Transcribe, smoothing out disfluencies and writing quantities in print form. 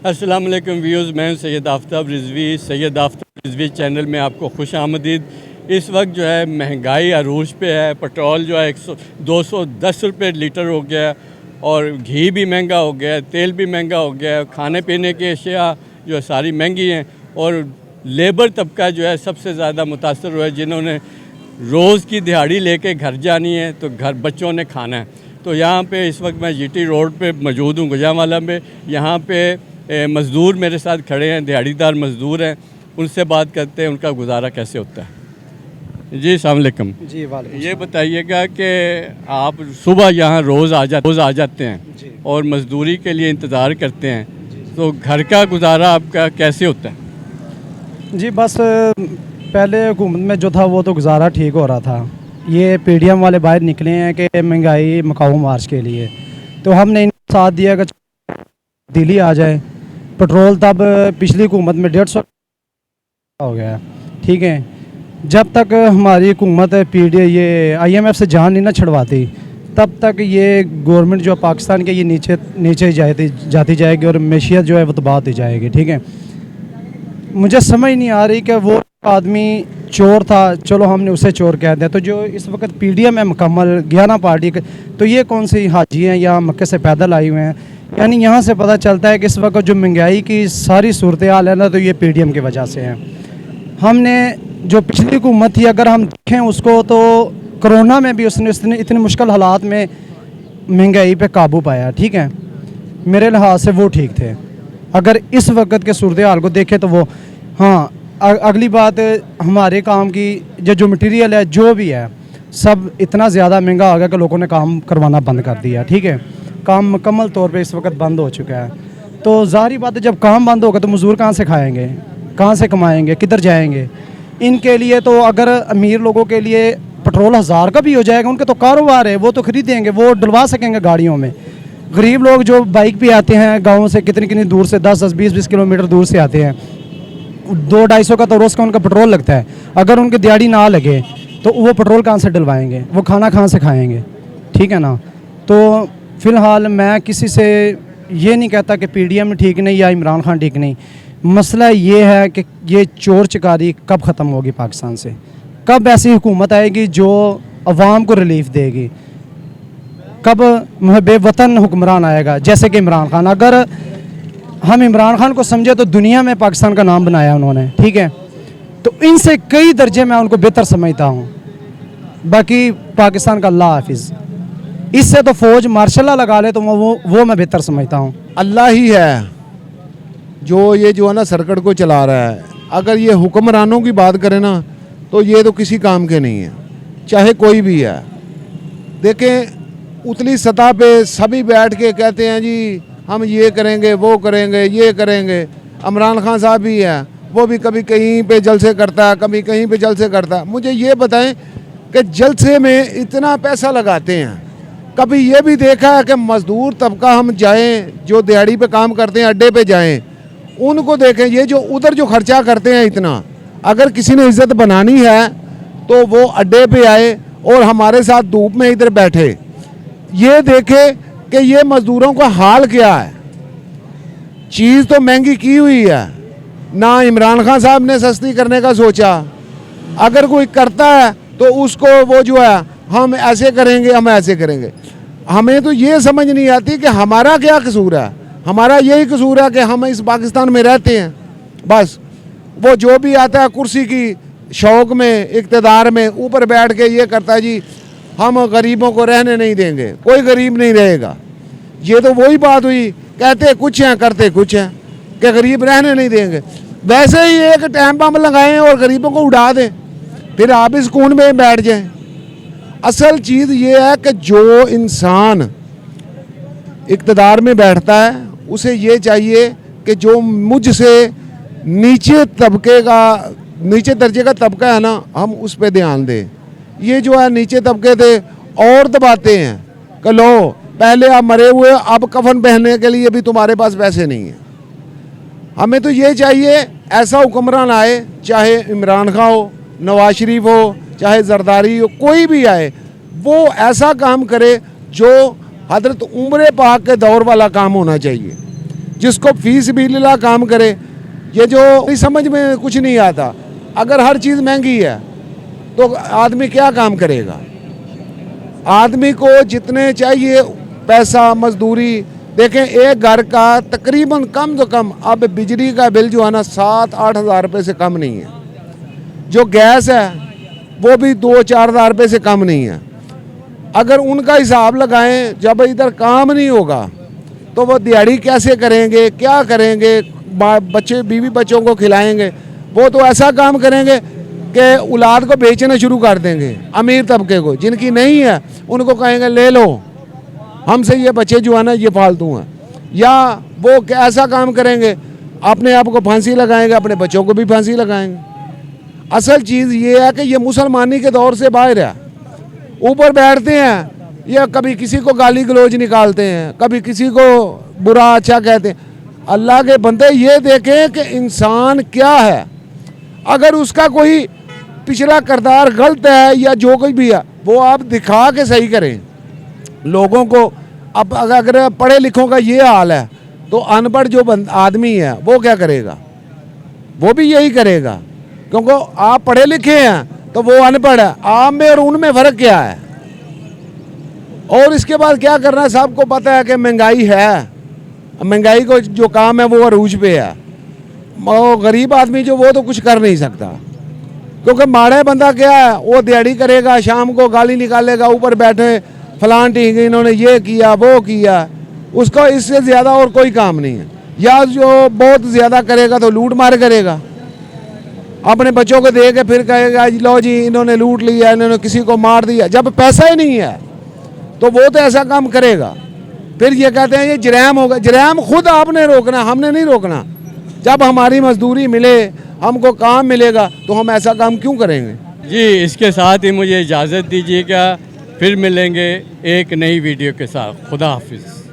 अस्सलाम वालेकुम व्यूज़, मैं सैयद आफ्ताब रिजवी। सैयद आफ्ताब रिजवी चैनल में आपको खुश आमदीद। इस वक्त जो है महंगाई अरूज पे है। पेट्रोल जो है 210 रुपये लीटर हो गया है और घी भी महंगा हो गया है, तेल भी महंगा हो गया है, खाने पीने की अशिया जो है सारी महंगी हैं। और लेबर तबका जो है सबसे ज़्यादा मुतासर हुआ है, जिन्होंने रोज़ की दिहाड़ी लेके घर जानी है तो घर बच्चों ने खाना है। तो यहाँ पे इस वक्त मैं जीटी रोड पे मौजूद हूँ गुजरांवाला में। यहाँ पे मज़दूर मेरे साथ खड़े हैं, दिहाड़ीदार मज़दूर हैं। उनसे बात करते हैं उनका गुजारा कैसे होता है। जी अस्सलाम वालेकुम। जी वालेकुम। ये बताइएगा कि आप सुबह यहाँ रोज़ आ जाते हैं और मज़दूरी के लिए इंतज़ार करते हैं, तो घर का गुजारा आपका कैसे होता है? जी बस पहले हुकूमत में जो था वो तो गुजारा ठीक हो रहा था। ये पीडीएम वाले बाहर निकले हैं कि महंगाई मकाऊ मार्च के लिए, तो हमने इनका साथ दिया कि दिल्ली आ जाए। पेट्रोल तब पिछली हुकूमत में 150 हो गया, ठीक है। जब तक हमारी हुकूमत ये IMF से जान नहीं ना छड़वाती, तब तक ये गवर्नमेंट जो पाकिस्तान के ये नीचे जाती जाएगी और मैशियत जो है वो तबाह होती जाएगी, ठीक है। मुझे समझ नहीं आ रही कि वो आदमी चोर था, चलो हमने उसे चोर कह दिया, तो जो इस वक्त पीडीएम है मुकम्मल 11 पार्टी के, तो ये कौन सी हाजी हैं या मक्के से पैदल आई हुए हैं? यानी यहाँ से पता चलता है कि इस वक्त जो महंगाई की सारी सूरत हाल है ना, तो ये पीडीएम की वजह से है। हमने जो पिछली हुकूमत थी अगर हम देखें उसको, तो कोरोना में भी उसने इतने मुश्किल हालात में महंगाई पे काबू पाया, ठीक है। मेरे लिहाज से वो ठीक थे। अगर इस वक्त के सूरत हाल को देखें तो वो, हाँ अगली बात हमारे काम की जो मटेरियल है जो भी है सब इतना ज़्यादा महंगा हो गया कि लोगों ने काम करवाना बंद कर दिया, ठीक है। काम मुकम्मल तौर पे इस वक्त बंद हो चुका है। तो ज़ाहिर बात है जब काम बंद होगा तो मज़दूर कहाँ से खाएंगे, कहाँ से कमाएंगे, किधर जाएंगे? इनके लिए तो अगर अमीर लोगों के लिए पेट्रोल 1000 का भी हो जाएगा, उनके तो कारोबार है, वो तो खरीदेंगे, वो डलवा सकेंगे गाड़ियों में। गरीब लोग जो बाइक पे आते हैं गाँव से कितनी दूर से 10-10, 20-20 किलोमीटर दूर से आते हैं, 200-250 का तो रोज़ का उनका पेट्रोल लगता है। अगर उनकी दिहाड़ी ना लगे तो वो पेट्रोल कहाँ से डलवाएंगे, वो खाना कहाँ से खाएंगे, ठीक है ना। तो फ़िलहाल मैं किसी से ये नहीं कहता कि पीडीएम ठीक नहीं या इमरान खान ठीक नहीं। मसला ये है कि ये चोर चकारी कब ख़त्म होगी पाकिस्तान से, कब ऐसी हुकूमत आएगी जो अवाम को रिलीफ देगी, कब मुहब्बे वतन हुक्मरान आएगा जैसे कि इमरान खान। अगर हम इमरान खान को समझे तो दुनिया में पाकिस्तान का नाम बनाया उन्होंने, ठीक है। तो इनसे कई दर्जे मैं उनको बेहतर समझता हूँ। बाकी पाकिस्तान का अल्लाह हाफिज़, इससे तो फ़ौज मार्शल लगा ले तो वो मैं बेहतर समझता हूँ। अल्लाह ही है जो है ना सरकट को चला रहा है। अगर ये हुक्मरानों की बात करें ना तो ये तो किसी काम के नहीं है, चाहे कोई भी है। देखें उतली सतह पे सभी बैठ के कहते हैं जी हम ये करेंगे, वो करेंगे, ये करेंगे। इमरान खान साहब भी है, वो भी कभी कहीं पे जलसे करता है, कभी कहीं पे जलसे करता है। मुझे ये बताएं कि जलसे में इतना पैसा लगाते हैं, कभी ये भी देखा है कि मज़दूर तबका हम जाएं, जो दिहाड़ी पे काम करते हैं अड्डे पे जाएं, उनको देखें। ये जो उधर जो खर्चा करते हैं इतना, अगर किसी ने इज़्ज़त बनानी है तो वो अड्डे पे आए और हमारे साथ धूप में इधर बैठे। ये देखे कि ये मज़दूरों का हाल क्या है। चीज़ तो महंगी की हुई है, ना इमरान खान साहब ने सस्ती करने का सोचा। अगर कोई करता है तो उसको वो जो है हम ऐसे करेंगे, हम ऐसे करेंगे। हमें तो ये समझ नहीं आती कि हमारा क्या कसूर है। हमारा यही कसूर है कि हम इस पाकिस्तान में रहते हैं। बस वो जो भी आता है कुर्सी की शौक में, इक़्तिदार में ऊपर बैठ के ये करता है जी हम गरीबों को रहने नहीं देंगे, कोई गरीब नहीं रहेगा। ये तो वही बात हुई, कहते कुछ हैं करते कुछ हैं कि गरीब रहने नहीं देंगे। वैसे ही एक टाइम बम लगाएं और गरीबों को उड़ा दें, फिर आप इस सुकून में बैठ जाएं। असल चीज़ ये है कि जो इंसान इक़्तिदार में बैठता है उसे ये चाहिए कि जो मुझसे नीचे दर्जे का तबका है ना, हम उस पर ध्यान दें। ये जो है नीचे तबके थे और दबाते हैं कि लो पहले आप मरे हुए, अब कफन पहनने के लिए भी तुम्हारे पास पैसे नहीं है। हमें तो ये चाहिए ऐसा हुक्मरान आए, चाहे इमरान खान हो, नवाज शरीफ हो, चाहे जरदारी हो, कोई भी आए, वो ऐसा काम करे जो हजरत उम्र पाक के दौर वाला काम होना चाहिए, जिसको फी सबिलिल्लाह काम करे। ये जो समझ में कुछ नहीं आता, अगर हर चीज़ महंगी है तो आदमी क्या काम करेगा। आदमी को जितने चाहिए पैसा, मजदूरी, देखें एक घर का तकरीबन कम से कम अब बिजली का बिल जो है ना 7-8 हज़ार रुपये से कम नहीं है। जो गैस है वो भी 2-4 हज़ार रुपये से कम नहीं है। अगर उनका हिसाब लगाएं, जब इधर काम नहीं होगा तो वो दिहाड़ी कैसे करेंगे, क्या करेंगे, बच्चे बीवी बच्चों को खिलाएंगे। वो तो ऐसा काम करेंगे कि औलाद को बेचना शुरू कर देंगे। अमीर तबके को, जिनकी नहीं है उनको कहेंगे ले लो, हमसे ये बच्चे जो है ना ये फालतू हैं। या वो ऐसा काम करेंगे, अपने आप को फांसी लगाएंगे, अपने बच्चों को भी फांसी लगाएंगे। असल चीज़ ये है कि ये मुसलमानी के दौर से बाहर है। ऊपर बैठते हैं, या कभी किसी को गाली गलौज निकालते हैं, कभी किसी को बुरा अच्छा कहते हैं। अल्लाह के बंदे ये देखें कि इंसान क्या है। अगर उसका कोई पिछला किरदार गलत है या जो कोई भी है, वो आप दिखा के सही करें लोगों को। अब अगर पढ़े लिखों का ये हाल है तो अनपढ़ जो आदमी है वो क्या करेगा, वो भी यही करेगा। क्योंकि आप पढ़े लिखे हैं तो वो अनपढ़ है। आप में और उनमें फ़र्क क्या है। और इसके बाद क्या करना है, सबको पता है कि महंगाई है, महंगाई को जो काम है वो अरूज पे है। वो गरीब आदमी जो वो तो कुछ कर नहीं सकता, क्योंकि माड़ा बंदा क्या है, वो दिहाड़ी करेगा, शाम को गाली निकालेगा, ऊपर बैठे फलान ठीक इन्होंने ये किया वो किया, उसका इससे ज़्यादा और कोई काम नहीं है। या जो बहुत ज़्यादा करेगा तो लूट मार करेगा, अपने बच्चों को दे के फिर कहेगा लो जी इन्होंने लूट लिया, इन्होंने किसी को मार दिया। जब पैसा ही नहीं है तो वो तो ऐसा काम करेगा। फिर ये कहते हैं ये जराम होगा। जराम खुद आपने रोकना, हमने नहीं रोकना। जब हमारी मजदूरी मिले, हमको काम मिलेगा तो हम ऐसा काम क्यों करेंगे। जी, इसके साथ ही मुझे इजाज़त दीजिएगा, फिर मिलेंगे एक नई वीडियो के साथ। खुदा हाफिज़।